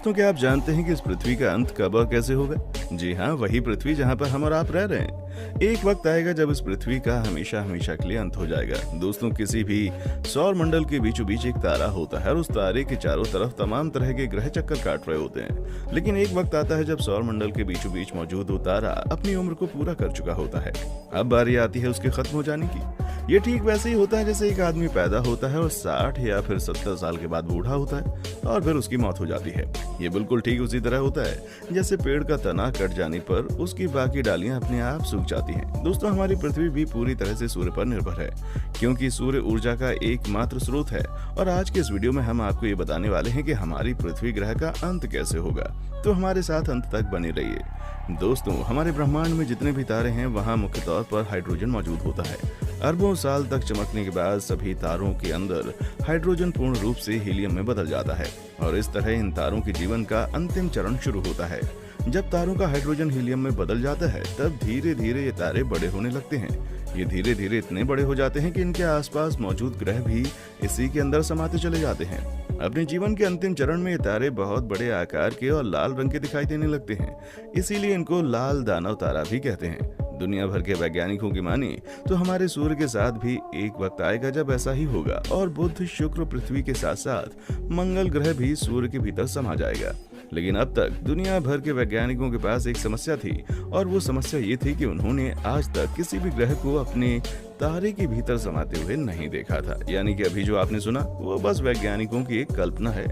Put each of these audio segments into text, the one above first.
दोस्तों, क्या आप जानते हैं कि इस पृथ्वी का अंत कब और कैसे होगा? जी हाँ, वही पृथ्वी जहाँ पर हम और आप रह रहे हैं। एक वक्त आएगा जब इस पृथ्वी का हमेशा हमेशा के लिए अंत हो जाएगा। दोस्तों, किसी भी सौर मंडल के बीचों बीच एक तारा होता है और उस तारे के चारों तरफ तमाम तरह के ग्रह चक्कर काट रहे होते हैं। लेकिन एक वक्त आता है जब सौर मंडल के बीचों बीच मौजूद वो तारा अपनी उम्र को पूरा कर चुका होता है। अब बारी आती है उसके खत्म हो जाने की। ये ठीक वैसे ही होता है जैसे एक आदमी पैदा होता है और 60 या फिर 70 साल के बाद बूढ़ा होता है और फिर उसकी मौत हो जाती है। ये बिल्कुल ठीक उसी तरह होता है जैसे पेड़ का तना कट जाने पर उसकी बाकी डालियां अपने आप सूख जाती हैं। दोस्तों, हमारी पृथ्वी भी पूरी तरह से सूर्य पर निर्भर है, क्योंकि सूर्य ऊर्जा का एकमात्र स्रोत है। और आज के इस वीडियो में हम आपको ये बताने वाले हैं कि हमारी पृथ्वी ग्रह का अंत कैसे होगा। तो हमारे साथ अंत तक बने रहिए। दोस्तों, हमारे ब्रह्मांड में जितने भी तारे हैं वहाँ मुख्य तौर पर हाइड्रोजन मौजूद होता है। अरबों साल तक चमकने के बाद सभी तारों के अंदर हाइड्रोजन पूर्ण रूप से हीलियम में बदल जाता है और इस तरह इन तारों के जीवन का अंतिम चरण शुरू होता है। जब तारों का हाइड्रोजन हीलियम में बदल जाता है तब धीरे धीरे ये तारे बड़े होने लगते हैं। ये धीरे धीरे इतने बड़े हो जाते हैं कि इनके आसपास मौजूद ग्रह भी इसी के अंदर समाते चले जाते हैं। अपने जीवन के अंतिम चरण में ये तारे बहुत बड़े आकार के और लाल रंग के दिखाई देने लगते हैं, इसीलिए इनको लाल दानव तारा भी कहते हैं। दुनिया भर के वैज्ञानिकों की माने तो हमारे सूर्य के साथ भी एक वक्त आएगा जब ऐसा ही होगा और बुध, शुक्र, पृथ्वी के साथ साथ मंगल ग्रह भी सूर्य के भीतर समा जाएगा। लेकिन अब तक दुनिया भर के वैज्ञानिकों के पास एक समस्या थी और वो समस्या ये थी कि उन्होंने आज तक किसी भी ग्रह को अपने तारे के भीतर समाते हुए नहीं देखा था। यानी कि अभी जो आपने सुना वो बस वैज्ञानिकों की एक कल्पना है।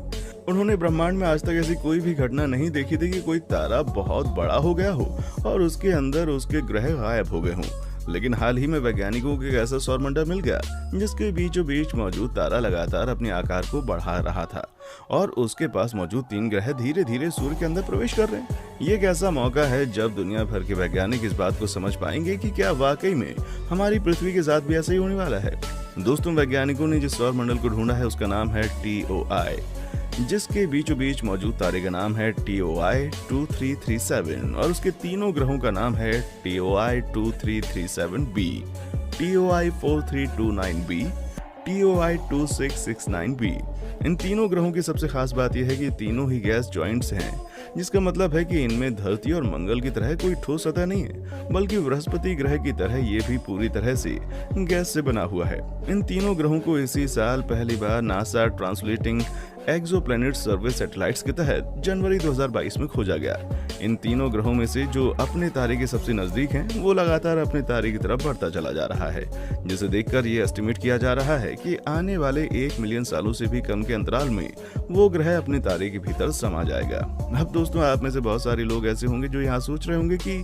उन्होंने ब्रह्मांड में आज तक ऐसी कोई भी घटना नहीं देखी थी कि कोई तारा बहुत बड़ा हो गया हो और उसके अंदर उसके ग्रह गायब हो गए हों। लेकिन हाल ही में वैज्ञानिकों को एक ऐसा सौरमंडल मिल गया जिसके बीचों बीच मौजूद तारा लगातार अपने आकार को बढ़ा रहा था और उसके पास मौजूद 3 ग्रह धीरे धीरे सूर्य के अंदर प्रवेश कर रहे हैं। ये एक ऐसा मौका है जब दुनिया भर के वैज्ञानिक इस बात को समझ पाएंगे कि क्या वाकई में हमारी पृथ्वी के साथ भी ऐसा ही होने वाला है। दोस्तों, वैज्ञानिकों ने जिस सौरमंडल को ढूंढा है उसका नाम है TOI, जिसके बीचों बीच मौजूद तारे का नाम है TOI 2337 और उसके तीनों ग्रहों का नाम है TOI 2337b, TOI 4329b, TOI 2669b। इन तीनों ग्रहों की सबसे खास बात यह है कि तीनों ही गैस जॉइंट्स हैं, जिसका मतलब है कि इनमें धरती और मंगल की तरह कोई ठोस सतह नहीं है, बल्कि बृहस्पति ग्रह की तरह ये भी पूरी तरह से गैस से बना हुआ है। इन तीनों ग्रहों को इसी साल पहली बार नासा ट्रांसलेटिंग एक्सोप्लैनेट सर्वे सैटेलाइट्स के तहत जनवरी 2022 में खोजा गया। इन तीनों ग्रहों में से जो अपने तारे के सबसे नजदीक हैं, वो लगातार अपने तारे की तरफ बढ़ता चला जा रहा है, जिसे देखकर ये एस्टिमेट किया जा रहा है कि आने वाले 1 मिलियन सालों से भी कम के अंतराल में वो ग्रह अपने तारे के भीतर समा जाएगा। अब दोस्तों, आप में से बहुत सारे लोग ऐसे होंगे जो यहाँ सोच रहे होंगे कि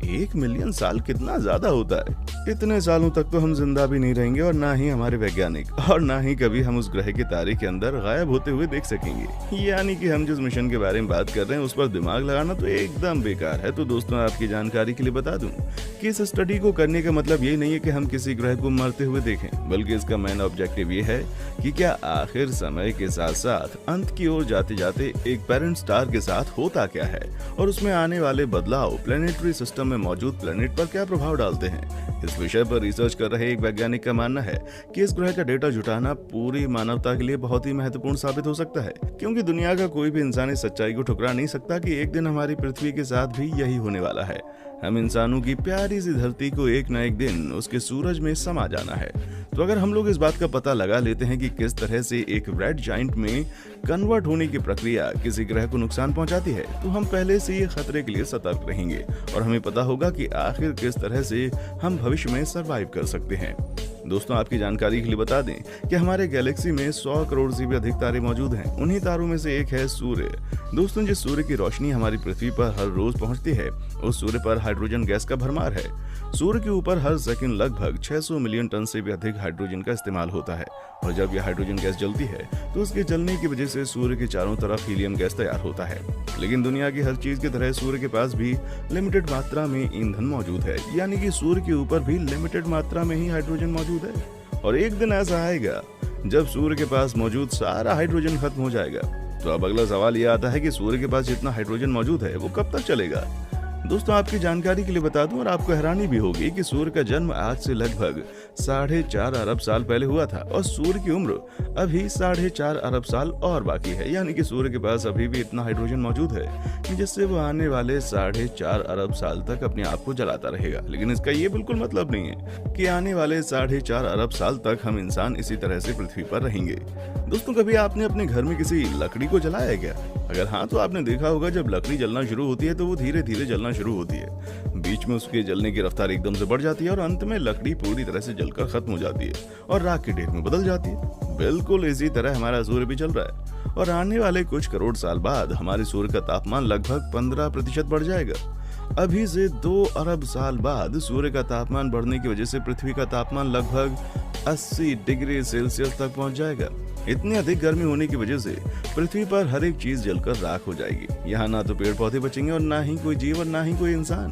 1 मिलियन साल कितना ज्यादा होता है। इतने सालों तक तो हम जिंदा भी नहीं रहेंगे और ना ही हमारे वैज्ञानिक और ना ही कभी हम उस ग्रह के तारे के अंदर गायब होते हुए देख सकेंगे। यानी कि हम जिस मिशन के बारे में बात कर रहे हैं उस पर दिमाग लगाना तो एकदम बेकार है। तो दोस्तों, आपकी जानकारी के लिए बता दूं कि इस स्टडी को करने का मतलब ये नहीं है कि हम किसी ग्रह को मरते हुए देखें, बल्कि इसका मेन ऑब्जेक्टिव ये है कि क्या आखिर समय के साथ साथ अंत की ओर जाते जाते एक पेरेंट स्टार के साथ होता क्या है और उसमें आने वाले बदलाव प्लेनेटरी सिस्टम में मौजूद प्लेनेट पर क्या प्रभाव डालते हैं। इस विषय पर रिसर्च कर रहे एक वैज्ञानिक का मानना है कि इस ग्रह का डेटा जुटाना पूरी मानवता के लिए बहुत ही महत्वपूर्ण साबित हो सकता है, क्योंकि दुनिया का कोई भी इंसान इस सच्चाई को ठुकरा नहीं सकता कि एक दिन हमारी पृथ्वी के साथ भी यही होने वाला है। हम इंसानों की प्यारी सी धरती को एक न एक दिन उसके सूरज में समा जाना है। तो अगर हम लोग इस बात का पता लगा लेते हैं कि किस तरह से एक रेड जाइंट में कन्वर्ट होने की प्रक्रिया किसी ग्रह को नुकसान पहुंचाती है, तो हम पहले से ही खतरे के लिए सतर्क रहेंगे और हमें पता होगा कि आखिर किस तरह से हम भविष्य में सरवाइव कर सकते हैं। दोस्तों, आपकी जानकारी के लिए बता दें कि हमारे गैलेक्सी में 100 करोड़ से भी अधिक तारे मौजूद हैं। उन्हीं तारों में से एक है सूर्य। दोस्तों, जिस सूर्य की रोशनी हमारी पृथ्वी पर हर रोज पहुंचती है, उस सूर्य पर हाइड्रोजन गैस का भरमार है। सूर्य के ऊपर हर सेकंड लगभग 600 मिलियन टन से भी अधिक हाइड्रोजन का इस्तेमाल होता है और जब यह हाइड्रोजन गैस जलती है तो उसके जलने की वजह से सूर्य के चारों तरफ हीलियम गैस तैयार होता है। लेकिन दुनिया की हर चीज की तरह सूर्य के पास भी लिमिटेड मात्रा में ईंधन मौजूद है, यानी कि सूर्य के ऊपर भी लिमिटेड मात्रा में ही हाइड्रोजन मौजूद है। और एक दिन ऐसा आएगा जब सूर्य के पास मौजूद सारा हाइड्रोजन खत्म हो जाएगा। तो अब अगला सवाल यह आता है कि सूर्य के पास जितना हाइड्रोजन मौजूद है वो कब तक चलेगा। दोस्तों आपकी जानकारी के लिए बता दूं और आपको हैरानी भी होगी कि सूर्य का जन्म आज से लगभग 4.5 अरब साल पहले हुआ था और सूर्य की उम्र अभी 4.5 अरब साल और बाकी है। यानी कि सूर्य के पास अभी भी इतना हाइड्रोजन मौजूद है जिससे वो आने वाले 4.5 अरब साल तक अपने आप को जलाता रहेगा। लेकिन इसका ये बिल्कुल मतलब नहीं है कि आने वाले 4.5 अरब साल तक हम इंसान इसी तरह से पृथ्वी पर रहेंगे। दोस्तों कभी आपने अपने घर में किसी लकड़ी को जलाया क्या? अगर हाँ तो आपने देखा होगा जब लकड़ी जलना शुरू होती है तो वो धीरे धीरे जलना शुरू होती है। बीच में उसके जलने की रफ्तार एकदम से बढ़ जाती है और अंत में लकड़ी पूरी तरह से जलकर खत्म हो जाती है और राख के ढेर में बदल जाती है। बिल्कुल इसी तरह हमारा सूर्य भी चल रहा है और आने वाले कुछ करोड़ साल बाद हमारे सूर्य का तापमान लगभग 15% बढ़ जाएगा। अभी से 2 अरब साल बाद सूर्य का तापमान बढ़ने की वजह से पृथ्वी का तापमान लगभग 80 डिग्री सेल्सियस तक पहुंच जाएगा। इतनी अधिक गर्मी होने की वजह से पृथ्वी पर हर एक चीज जलकर राख हो जाएगी। यहाँ ना तो पेड़ पौधे बचेंगे और ना ही कोई जीव और ना ही कोई इंसान।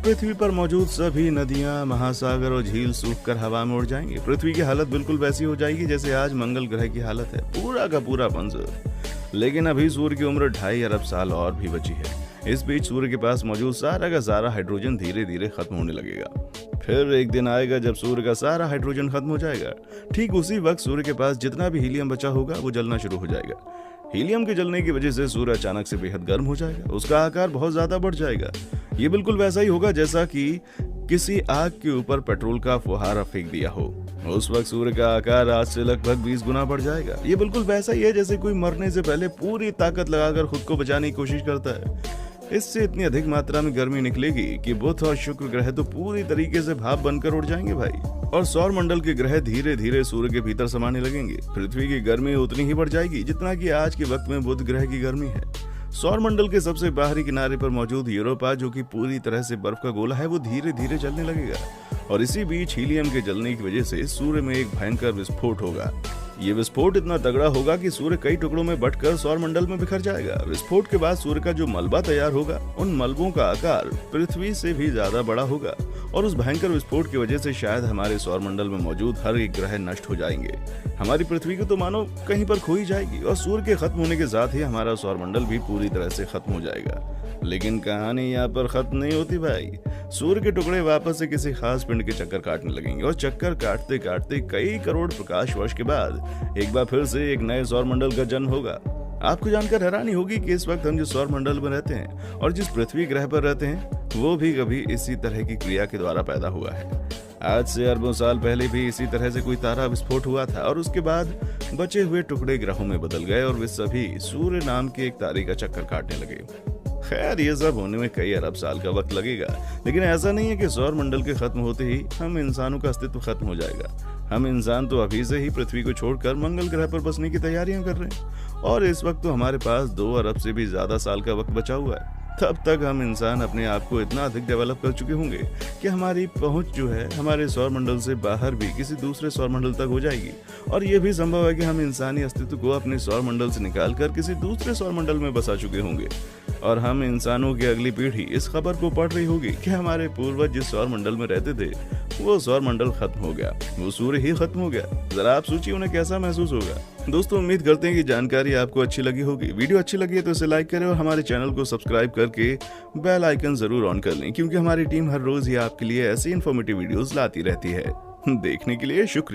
पृथ्वी पर मौजूद सभी नदियां, महासागर और झील सूखकर हवा में उड़ जाएंगे। पृथ्वी की हालत बिल्कुल वैसी हो जाएगी जैसे आज मंगल ग्रह की हालत है, पूरा का पूरा बंजर। लेकिन अभी सूर्य की उम्र 2.5 अरब साल और भी बची है। इस बीच सूर्य के पास मौजूद सारा का सारा हाइड्रोजन धीरे धीरे खत्म होने लगेगा। फिर एक दिन आएगा जब सूर्य का सारा हाइड्रोजन खत्म हो जाएगा। ठीक उसी वक्त सूर्य के पास जितना भी हीलियम बचा होगा वो जलना शुरू हो जाएगा। हीलियम के जलने की वजह से सूर्य अचानक से बेहद गर्म हो जाएगा। उसका आकार बहुत ज्यादा बढ़ जाएगा। ये बिल्कुल वैसा ही होगा जैसा कि किसी आग के ऊपर पेट्रोल का फुहारा फेंक दिया हो। उस वक्त सूर्य का आकार आज से लगभग 20 गुना बढ़ जाएगा। ये बिल्कुल वैसा ही है जैसे कोई मरने से पहले पूरी ताकत लगाकर खुद को बचाने की कोशिश करता है। इससे इतनी अधिक मात्रा में गर्मी निकलेगी कि बुध और शुक्र ग्रह तो पूरी तरीके से भाप बनकर उड़ जाएंगे भाई, और सौर मंडल के ग्रह धीरे धीरे सूर्य के भीतर समाने लगेंगे। पृथ्वी की गर्मी उतनी ही बढ़ जाएगी जितना कि आज के वक्त में बुध ग्रह की गर्मी है। सौर मंडल के सबसे बाहरी किनारे पर मौजूद यूरोपा, जो कि पूरी तरह से बर्फ का गोला है, वो धीरे धीरे जलने लगेगा और इसी बीच हीलियम के जलने की वजह से सूर्य में एक भयंकर विस्फोट होगा। ये विस्फोट इतना तगड़ा होगा कि सूर्य कई टुकड़ों में बंटकर सौर मंडल में बिखर जाएगा। विस्फोट के बाद सूर्य का जो मलबा तैयार होगा, उन मलबों का आकार पृथ्वी से भी ज्यादा बड़ा होगा और उस भयंकर विस्फोट की वजह से शायद हमारे सौर मंडल में मौजूद हर एक ग्रह नष्ट हो जाएंगे। हमारी पृथ्वी को तो मानो कहीं पर खो ही जाएगी और सूर्य के खत्म होने के साथ ही हमारा सौर मंडल भी पूरी तरह से खत्म हो जाएगा। लेकिन कहानी यहाँ पर खत्म नहीं होती भाई। सूर्य के टुकड़े वापस से किसी खास पिंड के चक्कर काटने लगेंगे और चक्कर काटते काटते कई करोड़ प्रकाश वर्ष के बाद एक बार फिर से एक नए सौर मंडल का जन्म होगा। आपको जानकर हैरानी होगी कि इस वक्त हम जिस सौर मंडल में रहते हैं और जिस पृथ्वी ग्रह पर रहते हैं वो भी कभी इसी तरह की क्रिया के द्वारा पैदा हुआ है। आज से अरबों साल पहले भी इसी तरह से कोई तारा विस्फोट हुआ था और उसके बाद बचे हुए टुकड़े ग्रहों में बदल गए और वे सभी सूर्य नाम के एक तारे का चक्कर काटने लगे। खैर ये सब होने में कई अरब साल का वक्त लगेगा, लेकिन ऐसा नहीं है कि सौर मंडल के खत्म होते ही हम इंसानों का अस्तित्व खत्म हो जाएगा। हम इंसान तो अभी से ही पृथ्वी को छोड़कर मंगल ग्रह पर बसने की तैयारियां कर रहे हैं और इस वक्त तो हमारे पास 2 अरब से भी ज्यादा साल का वक्त बचा हुआ है। तब तक हम इंसान अपने आप को इतना अधिक डेवलप कर चुके होंगे कि हमारी पहुंच जो है हमारे सौर मंडल से बाहर भी किसी दूसरे सौर मंडल तक हो जाएगी और यह भी संभव है कि हम इंसानी अस्तित्व को अपने सौर मंडल से निकालकर किसी दूसरे सौर मंडल में बसा चुके होंगे और हम इंसानों की अगली पीढ़ी इस खबर को पढ़ रही होगी कि हमारे पूर्वज जिस सौर मंडल में रहते थे वो सौर मंडल खत्म हो गया, वो सूर्य ही खत्म हो गया। जरा आप सोचिए उन्हें कैसा महसूस होगा। दोस्तों उम्मीद करते हैं कि जानकारी आपको अच्छी लगी होगी। वीडियो अच्छी लगी है तो इसे लाइक करें और हमारे चैनल को सब्सक्राइब करके बेल आइकन जरूर ऑन कर लें, क्योंकि हमारी टीम हर रोज ही आपके लिए ऐसी इन्फॉर्मेटिव वीडियोस लाती रहती है। देखने के लिए शुक्रिया।